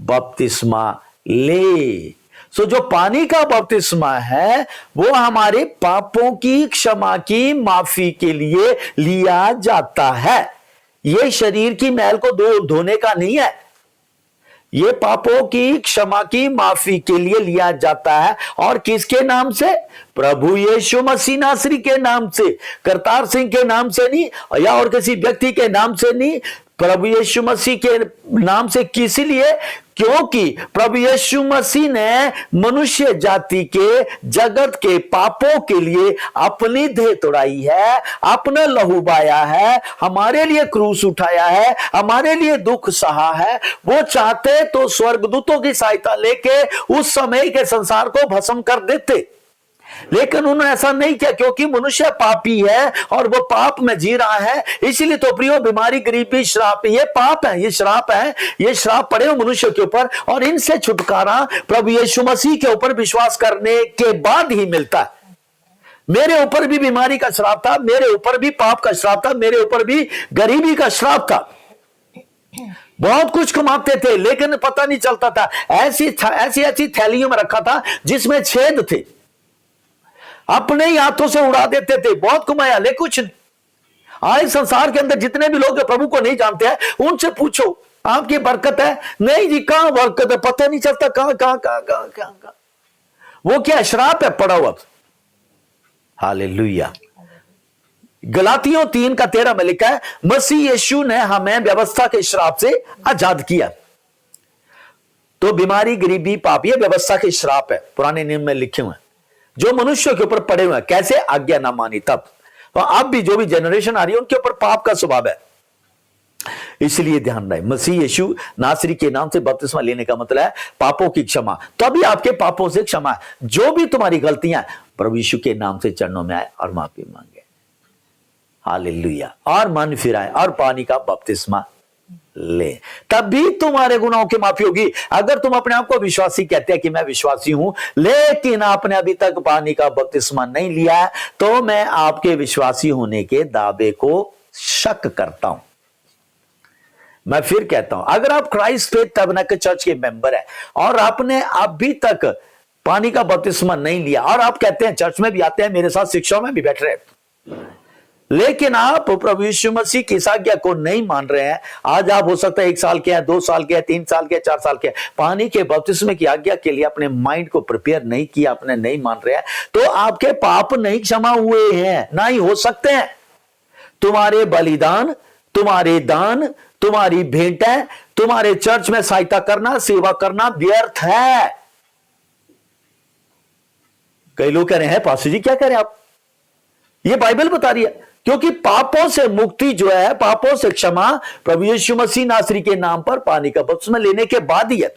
बपतिस्मा ले। सो जो पानी का बपतिस्मा है वो हमारे पापों की क्षमा की माफी के लिए लिया जाता है। ये शरीर की मैल को धोने का नहीं है, ये पापों की क्षमा की माफी के लिए लिया जाता है। और किसके नाम से? प्रभु यीशु मसीह नासरी के नाम से, करतार सिंह के नाम से नहीं, या और किसी व्यक्ति के नाम से नहीं, प्रभु यीशु मसीह के नाम से। किस लिए? क्योंकि प्रभु यीशु मसीह ने मनुष्य जाति के, जगत के पापों के लिए अपनी देह तोड़ाई है, अपना लहू बहाया है, हमारे लिए क्रूस उठाया है, हमारे लिए दुख सहा है। वो चाहते तो स्वर्गदूतों की सहायता लेके उस समय के संसार को भस्म कर देते, लेकिन उन्होंने ऐसा नहीं किया, क्योंकि मनुष्य पापी है और वो पाप में जी रहा है। इसलिए तो प्रियो, बीमारी, गरीबी, श्राप, ये पाप है, ये श्राप है, ये श्राप पड़े हो मनुष्य के ऊपर। और इनसे छुटकारा प्रभु यीशु मसीह के ऊपर विश्वास करने के बाद ही मिलता है। मेरे ऊपर भी बीमारी का श्राप था, मेरे ऊपर भी पाप का श्राप था, मेरे ऊपर भी गरीबी का श्राप था। बहुत कुछ कमाते थे लेकिन पता नहीं चलता था। ऐसी थैलियों में रखा था जिसमें छेद थे, अपने ही हाथों से उड़ा देते थे। बहुत कमाया लेकिन कुछ नहीं। आज संसार के अंदर जितने भी लोग प्रभु को नहीं जानते हैं, उनसे पूछो आपकी बरकत है? नहीं जी, कहां बरकत है, पता नहीं चलता कहां। वो क्या श्राप है पड़ा हुआ। हालेलुया। गलातियों 3:13 में लिखा है, मसीह यीशु ने हमें व्यवस्था के श्राप से आजाद किया। तो बीमारी, गरीबी, पाप, ये व्यवस्था के श्राप है, पुराने नियम में लिखे हुए हैं, जो मनुष्यों के ऊपर पड़े हुए हैं। कैसे? आज्ञा ना मानी तब। तो अब भी जो भी जनरेशन आ रही है उनके ऊपर पाप का स्वभाव है। इसलिए ध्यान रहे, मसीह यीशु नासरी के नाम से बपतिस्मा लेने का मतलब है पापों की क्षमा। तो अभी आपके पापों से क्षमा है। जो भी तुम्हारी गलतियां प्रभु यीशु के नाम से चरणों में आए और माफी मांगे, हालेलुया, और मन फिराए और पानी का बपतिस्मा ले, तभी तुम्हारे गुनाहों की माफी होगी। अगर तुम अपने आप को विश्वासी कहते हैं कि मैं विश्वासी हूं, लेकिन आपने अभी तक पानी का बपतिस्मा नहीं लिया है, तो मैं आपके विश्वासी होने के दावे को शक करता हूं। मैं फिर कहता हूं, अगर आप क्राइस्ट फेथ टैबरनेकल चर्च के मेंबर हैं और आपने अभी तक पानी का बपतिस्मा नहीं लिया, और आप कहते हैं चर्च में भी आते हैं, मेरे साथ शिक्षाओं में भी बैठ रहे हैं, लेकिन आप प्रभु यीशु मसीह की इस आज्ञा को नहीं मान रहे हैं। आज आप हो सकता है 1 साल के हैं, 2 साल के हैं, 3 साल के हैं, 4 साल के हैं, पानी के बपतिस्मे की आज्ञा के लिए अपने माइंड को प्रिपेयर नहीं किया, अपने नहीं मान रहे हैं, तो आपके पाप नहीं क्षमा हुए हैं, ना ही हो सकते हैं। तुम्हारे बलिदान, तुम्हारे दान, तुम्हारी भेंटें, तुम्हारे चर्च में सहायता करना, सेवा करना व्यर्थ है। कई लोग कह रहे हैं पास्टर जी क्या करें आप, ये बाइबल बता रही है। क्योंकि पापों से मुक्ति जो है, पापों से क्षमा प्रभु यीशु मसीह नासरी के नाम पर पानी का बपतिस्मा लेने के बाद ही है।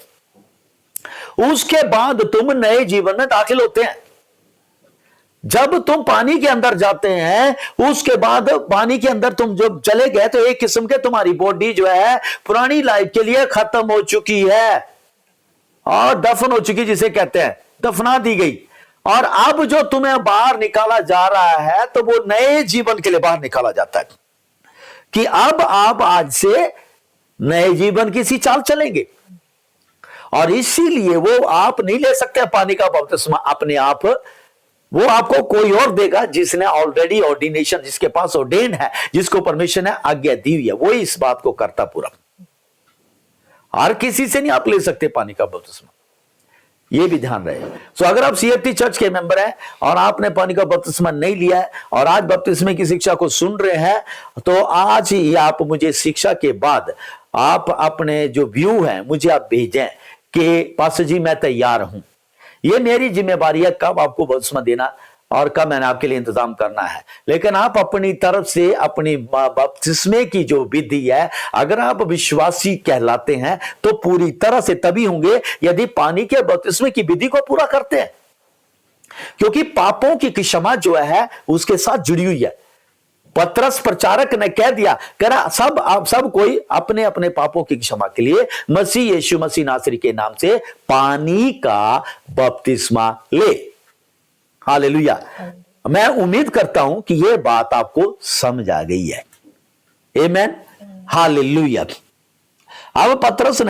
उसके बाद तुम नए जीवन में दाखिल होते हैं। जब तुम पानी के अंदर जाते हैं, उसके बाद पानी के अंदर तुम जब चले गए, तो एक किस्म के तुम्हारी बॉडी जो है पुरानी लाइफ के लिए खत्म हो चुकी है और दफन हो चुकी, जिसे कहते हैं दफना दी गई। और अब जो तुम्हें बाहर निकाला जा रहा है, तो वो नए जीवन के लिए बाहर निकाला जाता है कि अब आप आज से नए जीवन की सी चाल चलेंगे। और इसीलिए वो आप नहीं ले सकते पानी का बपतिस्मा अपने आप, वो आपको कोई और देगा जिसने ऑलरेडी ऑर्डिनेशन, जिसके पास ऑर्डेन है, जिसको परमिशन है, आज्ञा दी हुई है, वो इस बात को करता पूरा। हर किसी से नहीं आप ले सकते पानी का बपतिस्मा, ये भी ध्यान रहे। सो अगर आप सीएफटी चर्च के मेंबर हैं और आपने पानी का बपतिस्मा नहीं लिया है और आज बपतिस्मे की शिक्षा को सुन रहे हैं, तो आज ही आप मुझे शिक्षा के बाद आप अपने जो व्यू है मुझे आप भेजें कि पास्टर जी मैं तैयार हूं, ये मेरी जिम्मेवारी है कब आपको बपतिस्मा देना और कब मैंने आपके लिए इंतजाम करना है। लेकिन आप अपनी तरफ से अपनी बपतिस्मे की जो विधि है, अगर आप विश्वासी कहलाते हैं तो पूरी तरह से तभी होंगे यदि पानी के बपतिस्मे की विधि को पूरा करते हैं, क्योंकि पापों की क्षमा जो है उसके साथ जुड़ी हुई है। पतरस प्रचारक ने कह दिया, कह रहा सब कोई अपने अपने पापों की क्षमा के लिए मसीह यीशु मसीह नासरी के नाम से पानी का बपतिस्मा ले। हालेलुया। मैं उम्मीद करता हूं कि यह बात आपको समझ आ गई है। आमेन। हालेलुया। अब पतरस